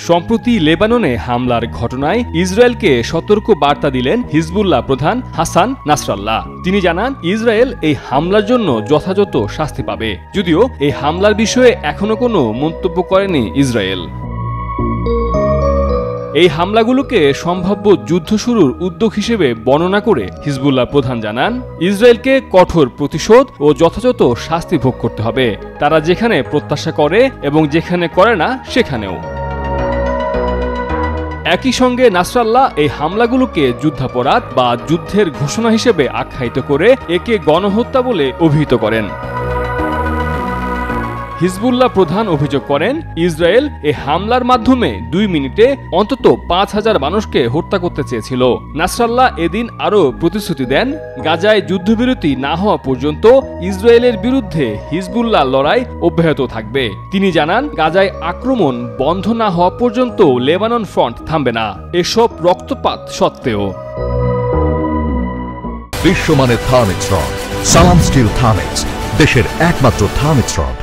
সম্প্রতি লেবাননে হামলার ঘটনায় ইসরায়েলকে সতর্ক বার্তা দিলেন হিজবুল্লাহ প্রধান হাসান নাসরাল্লাহ। তিনি জানান, ইসরায়েল এই হামলার জন্য যথাযথ শাস্তি পাবে। যদিও এই হামলার বিষয়ে এখনো কোনো মন্তব্য করেনি ইসরায়েল। এই হামলাগুলোকে সম্ভাব্য যুদ্ধ শুরুর উদ্যোগ হিসেবে বর্ণনা করে হিজবুল্লাহ প্রধান জানান, ইসরায়েলকে কঠোর প্রতিশোধ ও যথাযথ শাস্তি ভোগ করতে হবে। তারা যেখানে প্রত্যাশা করে এবং যেখানে করে না সেখানেও। একই সঙ্গে নাসরাল্লাহ এই হামলাগুলোকে যুদ্ধাপরাধ বা যুদ্ধের ঘোষণা হিসেবে আখ্যায়িত করে একে গণহত্যা বলে অভিহিত করেন। হিজবুল্লাহ প্রধান অভিযোগ করেন, ইসরায়েল এই হামলার মাধ্যমে 2 মিনিটে অন্তত 5000 মানুষকে হত্যা করতে চেয়েছিল। নাসরাল্লাহ এদিন আরও প্রতিশ্রুতি দেন, গাজায় যুদ্ধবিরতি না হওয়া পর্যন্ত ইসরায়েলের বিরুদ্ধে হিজবুল্লাহ লড়াই অব্যাহত থাকবে। তিনি জানান, গাজায় আক্রমণ বন্ধ না হওয়া পর্যন্ত লেবানন ফ্রন্ট থামবে না, এসব রক্তপাত সত্ত্বেও। বিশ্বমানের থার্মিক্স রড, সালাম স্টিল থার্মিক্স, দেশের একমাত্র থার্মিক্স রড।